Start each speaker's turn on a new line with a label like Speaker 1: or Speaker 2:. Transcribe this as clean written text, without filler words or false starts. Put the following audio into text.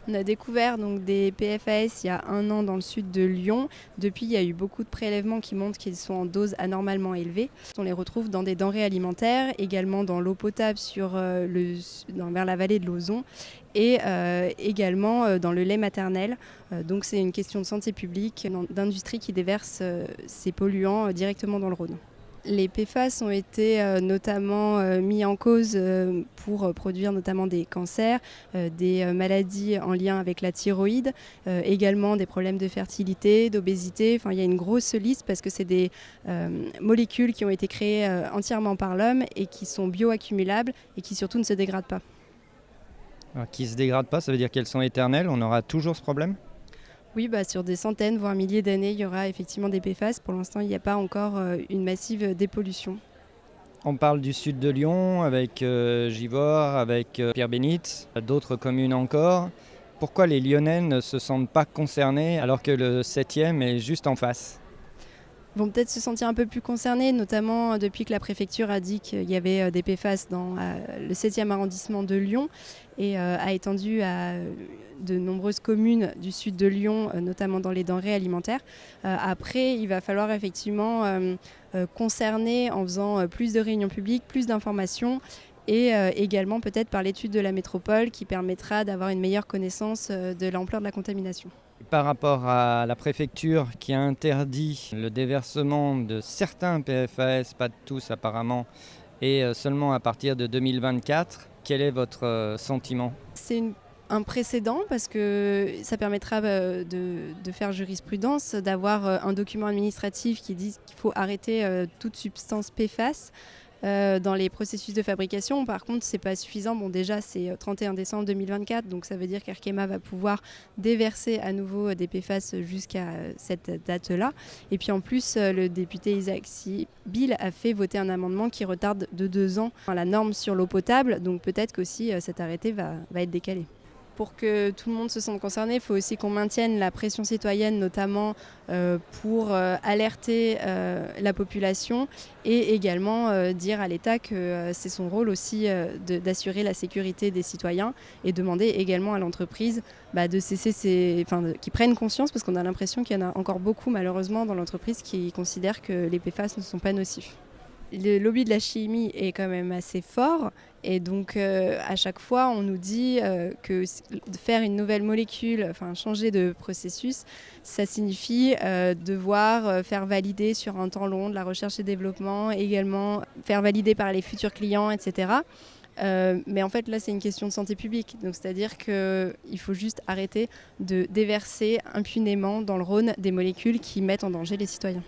Speaker 1: On a découvert donc des PFAS il y a 1 an dans le sud de Lyon. Depuis, il y a eu beaucoup de prélèvements qui montrent qu'ils sont en dose anormalement élevée. On les retrouve dans des denrées alimentaires, également dans l'eau potable vers la vallée de l'Ozon et également dans le lait maternel. Donc c'est une question de santé publique, d'industrie qui déverse ces polluants directement dans le Rhône. Les PFAS ont été notamment mis en cause pour produire notamment des cancers, des maladies en lien avec la thyroïde, également des problèmes de fertilité, d'obésité. Enfin, il y a une grosse liste parce que c'est des molécules qui ont été créées entièrement par l'homme et qui sont bioaccumulables et qui surtout ne se dégradent pas.
Speaker 2: Alors, qui ne se dégradent pas, ça veut dire qu'elles sont éternelles, on aura toujours ce problème ?
Speaker 1: Oui, sur des centaines, voire milliers d'années, il y aura effectivement des PFAS. Pour l'instant, il n'y a pas encore une massive dépollution.
Speaker 2: On parle du sud de Lyon avec Givors, avec Pierre-Bénite, d'autres communes encore. Pourquoi les Lyonnais ne se sentent pas concernés alors que le 7e est juste en face ?
Speaker 1: Vont peut-être se sentir un peu plus concernés, notamment depuis que la préfecture a dit qu'il y avait des PFAS dans le 7e arrondissement de Lyon et a étendu à de nombreuses communes du sud de Lyon, notamment dans les denrées alimentaires. Après, il va falloir effectivement concerner en faisant plus de réunions publiques, plus d'informations et également peut-être par l'étude de la métropole qui permettra d'avoir une meilleure connaissance de l'ampleur de la contamination.
Speaker 2: Par rapport à la préfecture qui a interdit le déversement de certains PFAS, pas de tous apparemment, et seulement à partir de 2024, quel est votre sentiment ?
Speaker 1: C'est un précédent parce que ça permettra de faire jurisprudence, d'avoir un document administratif qui dit qu'il faut arrêter toute substance PFAS. Dans les processus de fabrication, par contre, c'est pas suffisant. Bon, déjà, c'est 31 décembre 2024, donc ça veut dire qu'Arkema va pouvoir déverser à nouveau des PFAS jusqu'à cette date-là. Et puis en plus, le député Isaac Sibyl a fait voter un amendement qui retarde de 2 ans la norme sur l'eau potable, donc peut-être qu'aussi cet arrêté va être décalé. Pour que tout le monde se sente concerné, il faut aussi qu'on maintienne la pression citoyenne, notamment pour alerter la population et également dire à l'État que c'est son rôle aussi d'assurer la sécurité des citoyens et demander également à l'entreprise de cesser qu'ils prennent conscience, parce qu'on a l'impression qu'il y en a encore beaucoup malheureusement dans l'entreprise qui considèrent que les PFAS ne sont pas nocifs. Le lobby de la chimie est quand même assez fort et donc à chaque fois on nous dit que faire une nouvelle molécule, changer de processus, ça signifie devoir faire valider sur un temps long de la recherche et développement, également faire valider par les futurs clients, etc. Mais en fait là c'est une question de santé publique, donc c'est-à-dire qu'il faut juste arrêter de déverser impunément dans le Rhône des molécules qui mettent en danger les citoyens.